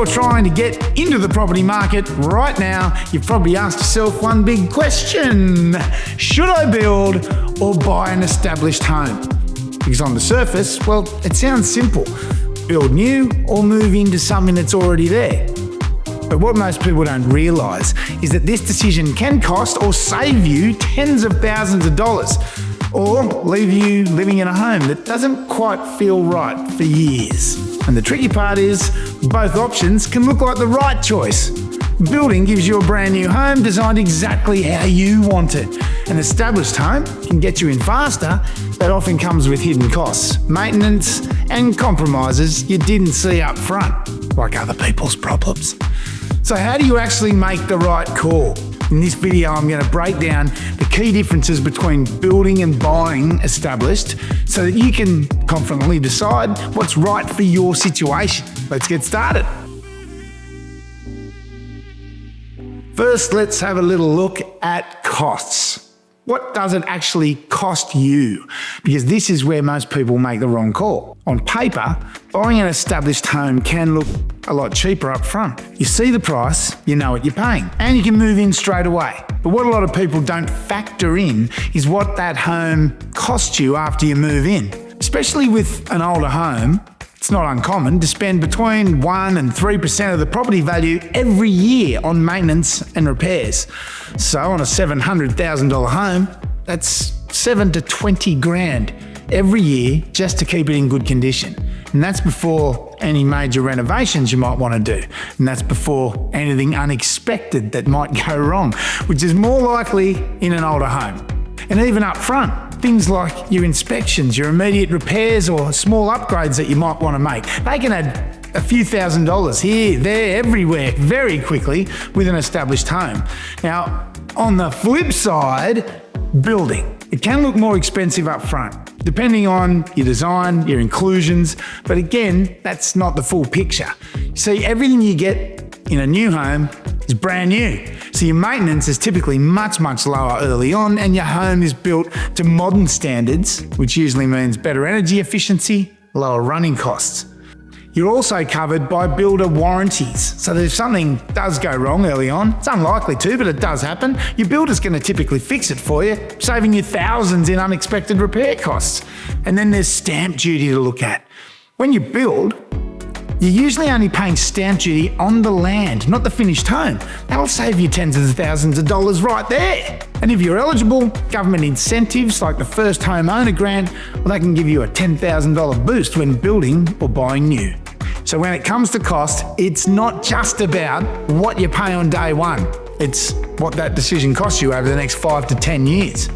you're trying to get into the property market right now, you've probably asked yourself one big question. Should I build or buy an established home? Because on the surface, well, it sounds simple. Build new or move into something that's already there. But what most people don't realise is that this decision can cost or save you tens of thousands of dollars, or leave you living in a home that doesn't quite feel right for years. And the tricky part is, both options can look like the right choice. Building gives you a brand new home designed exactly how you want it. An established home can get you in faster, but often comes with hidden costs, maintenance, and compromises you didn't see up front, like other people's problems. So how do you actually make the right call? In this video, I'm going to break down the key differences between building and buying established so that you can confidently decide what's right for your situation. Let's get started. First, let's have a little look at costs. What does it actually cost you? Because this is where most people make the wrong call. On paper, buying an established home can look a lot cheaper up front. You see the price, you know what you're paying, and you can move in straight away. But what a lot of people don't factor in is what that home costs you after you move in. Especially with an older home, it's not uncommon to spend between 1% and 3% of the property value every year on maintenance and repairs. So on a $700,000 home, that's $7 to $20 grand every year just to keep it in good condition. And that's before any major renovations you might want to do. And that's before anything unexpected that might go wrong, which is more likely in an older home. And even up front, things like your inspections, your immediate repairs or small upgrades that you might want to make, they can add a few $1,000s here, there, everywhere very quickly with an established home. Now, on the flip side, building. It can look more expensive up front, depending on your design, your inclusions, but again, that's not the full picture. See, everything you get in a new home is brand new. So your maintenance is typically much lower early on, and your home is built to modern standards, which usually means better energy efficiency, lower running costs. You're also covered by builder warranties, so that if something does go wrong early on, it's unlikely to, but it does happen, your builder's going to typically fix it for you, saving you thousands in unexpected repair costs. And then there's stamp duty to look at. When you build, you're usually only paying stamp duty on the land, not the finished home. That'll save you tens of thousands of dollars right there. And if you're eligible, government incentives like the first home owner grant, well, they can give you a $10,000 boost when building or buying new. So when it comes to cost, it's not just about what you pay on day one. It's what that decision costs you over the next 5 to 10 years.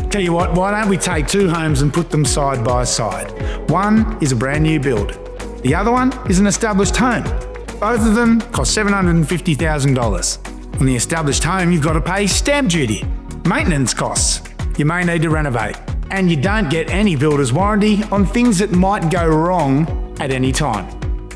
Tell you what, why don't we take two homes and put them side by side? One is a brand new build. The other one is an established home. Both of them cost $750,000. On the established home, you've got to pay stamp duty, maintenance costs. You may need to renovate, and you don't get any builder's warranty on things that might go wrong at any time.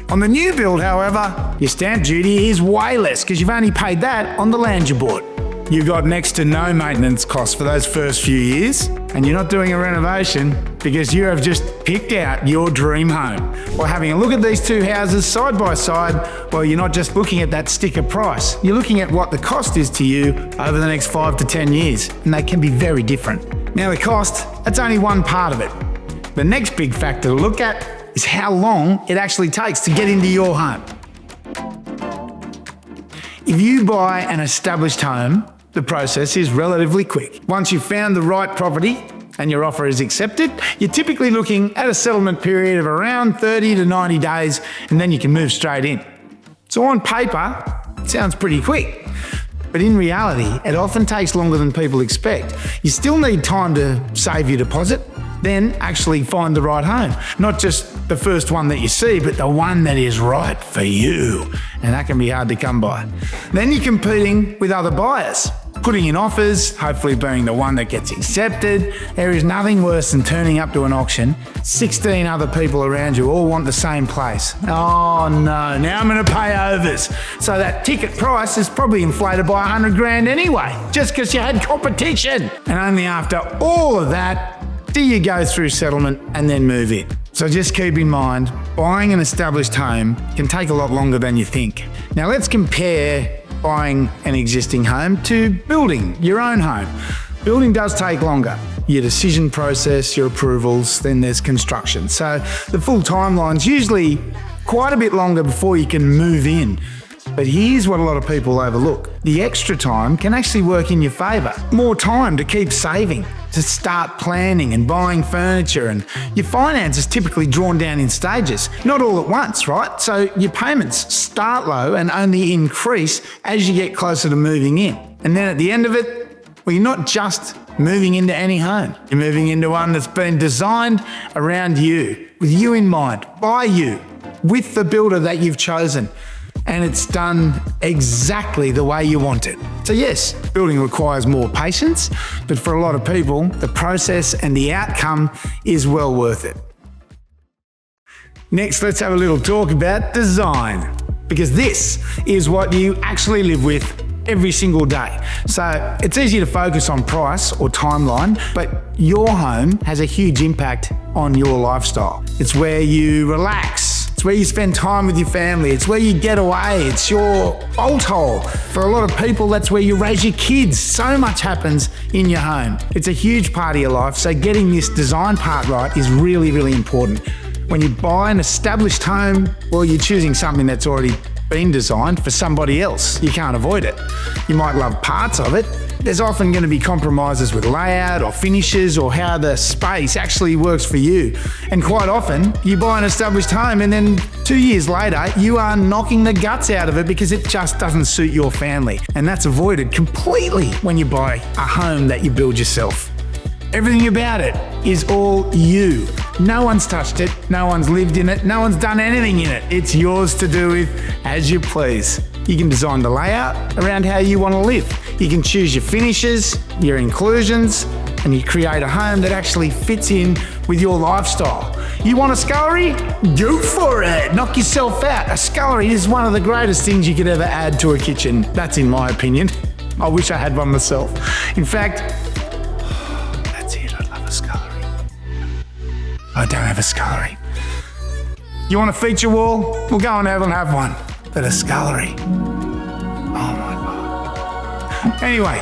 On the new build, however, your stamp duty is way less because you've only paid that on the land you bought. You've got next to no maintenance costs for those first few years, and you're not doing a renovation because you have just picked out your dream home. By having a look at these two houses side by side, well, you're not just looking at that sticker price, you're looking at what the cost is to you over the next 5 to 10 years, and they can be very different. Now the cost, that's only one part of it. The next big factor to look at is how long it actually takes to get into your home. If you buy an established home, the process is relatively quick. Once you've found the right property and your offer is accepted, you're typically looking at a settlement period of around 30 to 90 days, and then you can move straight in. So on paper, it sounds pretty quick. But in reality, it often takes longer than people expect. You still need time to save your deposit, then actually find the right home. Not just the first one that you see, but the one that is right for you. And that can be hard to come by. Then you're competing with other buyers, putting in offers, hopefully being the one that gets accepted. There is nothing worse than turning up to an auction, 16 other people around you all want the same place. Oh no, now I'm going to pay overs. So that ticket price is probably inflated by 100 grand anyway, just because you had competition. And only after all of that do you go through settlement and then move in. So just keep in mind, buying an established home can take a lot longer than you think. Now let's compare buying an existing home to building your own home. Building does take longer. Your decision process, your approvals, then there's construction. So the full timeline's usually quite a bit longer before you can move in. But here's what a lot of people overlook. The extra time can actually work in your favour. More time to keep saving, to start planning and buying furniture, and your finance is typically drawn down in stages, not all at once, right? So your payments start low and only increase as you get closer to moving in. And then at the end of it, well, you're not just moving into any home. You're moving into one that's been designed around you, with you in mind, by you, with the builder that you've chosen. And it's done exactly the way you want it. So yes, building requires more patience, but for a lot of people, the process and the outcome is well worth it. Next, let's have a little talk about design, because this is what you actually live with every single day. So it's easy to focus on price or timeline, but your home has a huge impact on your lifestyle. It's where you relax. It's where you spend time with your family. It's where you get away. It's your bolt hole. For a lot of people, that's where you raise your kids. So much happens in your home. It's a huge part of your life, so getting this design part right is really, really important. When you buy an established home, well, you're choosing something that's already been designed for somebody else. You can't avoid it. You might love parts of it. There's often going to be compromises with layout or finishes or how the space actually works for you. And quite often, you buy an established home and then 2 years later, you are knocking the guts out of it because it just doesn't suit your family. And that's avoided completely when you buy a home that you build yourself. Everything about it is all you. No one's touched it, no one's lived in it, no one's done anything in it. It's yours to do with as you please. You can design the layout around how you want to live. You can choose your finishes, your inclusions, and you create a home that actually fits in with your lifestyle. You want a scullery? Go for it. Knock yourself out. A scullery is one of the greatest things you could ever add to a kitchen. That's in my opinion. I wish I had one myself. In fact, that's it. I'd love a scullery. I don't have a scullery. You want a feature wall? We'll go and have one. But a scullery. Oh my God. Anyway,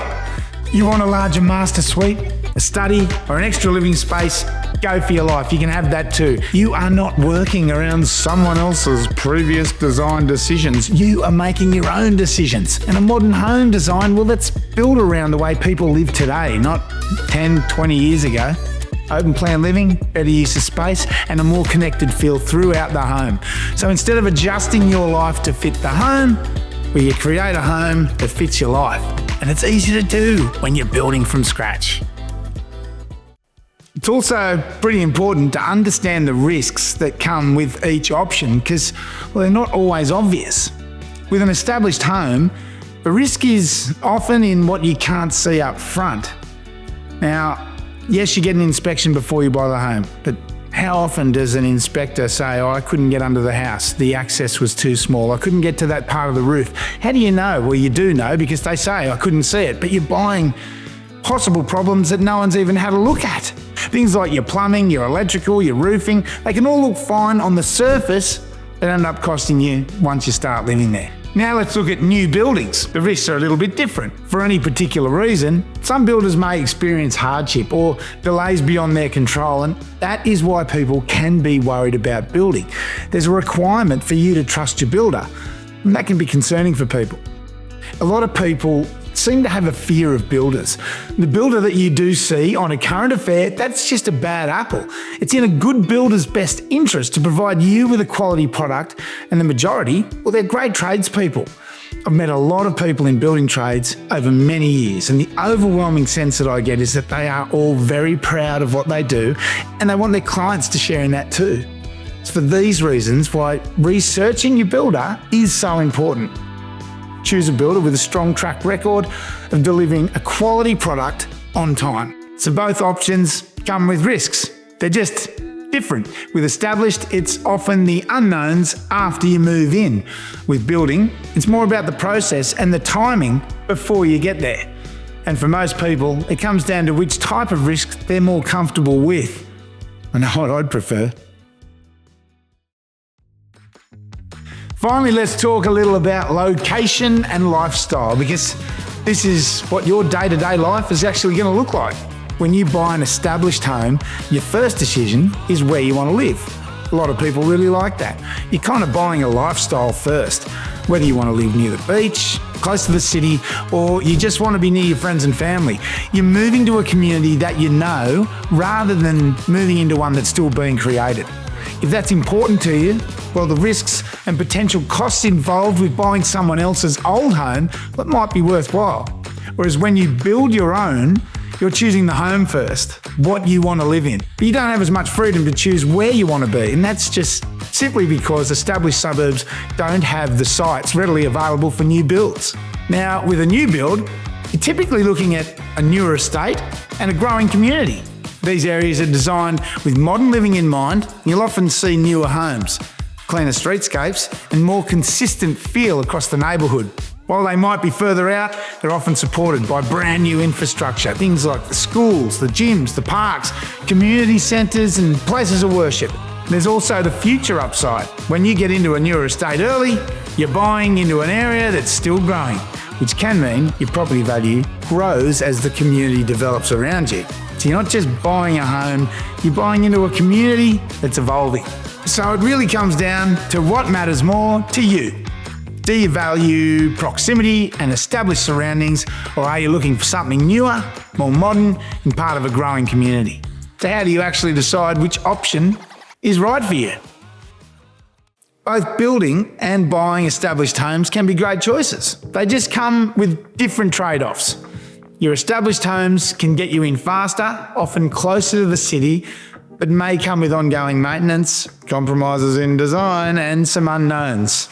you want a larger master suite, a study, or an extra living space? Go for your life. You can have that too. You are not working around someone else's previous design decisions. You are making your own decisions. And a modern home design, well, that's built around the way people live today, not 10, 20 years ago. Open plan living, better use of space, and a more connected feel throughout the home. So instead of adjusting your life to fit the home, well, you create a home that fits your life. And it's easy to do when you're building from scratch. It's also pretty important to understand the risks that come with each option because, well, they're not always obvious. With an established home, the risk is often in what you can't see up front. Now, yes, you get an inspection before you buy the home, but how often does an inspector say, oh, I couldn't get under the house, the access was too small, I couldn't get to that part of the roof? How do you know? Well, you do know because they say, I couldn't see it, but you're buying possible problems that no one's even had a look at. Things like your plumbing, your electrical, your roofing, they can all look fine on the surface, but end up costing you once you start living there. Now let's look at new buildings. The risks are a little bit different. For any particular reason, some builders may experience hardship or delays beyond their control, and that is why people can be worried about building. There's a requirement for you to trust your builder, and that can be concerning for people. A lot of people seem to have a fear of builders. The builder that you do see on a current affair, that's just a bad apple. It's in a good builder's best interest to provide you with a quality product, and the majority, well, they're great tradespeople. I've met a lot of people in building trades over many years, and the overwhelming sense that I get is that they are all very proud of what they do, and they want their clients to share in that too. It's for these reasons why researching your builder is so important. Choose a builder with a strong track record of delivering a quality product on time. So both options come with risks. They're just different. With established, it's often the unknowns after you move in. With building, it's more about the process and the timing before you get there. And for most people, it comes down to which type of risk they're more comfortable with. I know what I'd prefer. Finally, let's talk a little about location and lifestyle, because this is what your day-to-day life is actually going to look like. When you buy an established home, your first decision is where you want to live. A lot of people really like that. You're kind of buying a lifestyle first, whether you want to live near the beach, close to the city, or you just want to be near your friends and family. You're moving to a community that you know rather than moving into one that's still being created. If that's important to you, well, the risks and potential costs involved with buying someone else's old home, that might be worthwhile. Whereas when you build your own, you're choosing the home first, what you want to live in. But you don't have as much freedom to choose where you want to be, and that's just simply because established suburbs don't have the sites readily available for new builds. Now, with a new build, you're typically looking at a newer estate and a growing community. These areas are designed with modern living in mind. You'll often see newer homes, cleaner streetscapes, and more consistent feel across the neighbourhood. While they might be further out, they're often supported by brand new infrastructure, things like the schools, the gyms, the parks, community centres and places of worship. There's also the future upside. When you get into a newer estate early, you're buying into an area that's still growing, which can mean your property value grows as the community develops around you. So you're not just buying a home, you're buying into a community that's evolving. So it really comes down to what matters more to you. Do you value proximity and established surroundings, or are you looking for something newer, more modern, and part of a growing community? So how do you actually decide which option is right for you? Both building and buying established homes can be great choices. They just come with different trade-offs. Your established homes can get you in faster, often closer to the city, but may come with ongoing maintenance, compromises in design, and some unknowns.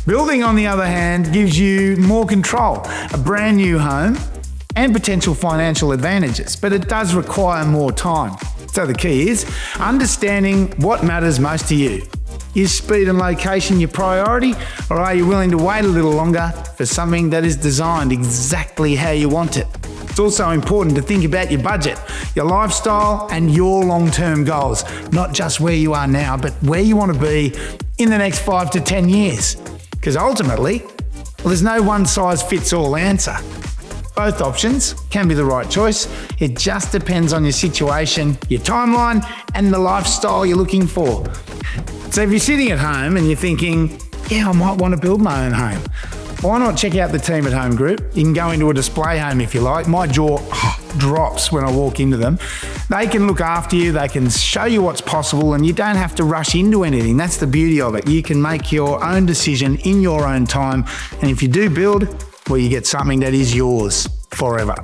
Building, on the other hand, gives you more control, a brand new home, and potential financial advantages, but it does require more time. So the key is understanding what matters most to you. Is speed and location your priority, or are you willing to wait a little longer for something that is designed exactly how you want it? It's also important to think about your budget, your lifestyle, and your long-term goals, not just where you are now, but where you want to be in the next 5 to 10 years. Because ultimately, there's no one-size-fits-all answer. Both options can be the right choice. It just depends on your situation, your timeline, and the lifestyle you're looking for. So if you're sitting at home and you're thinking, yeah, I might want to build my own home, why not check out the Team at Home group? You can go into a display home if you like. My jaw drops when I walk into them. They can look after you, they can show you what's possible, and you don't have to rush into anything. That's the beauty of it. You can make your own decision in your own time, and if you do build, well, you get something that is yours forever.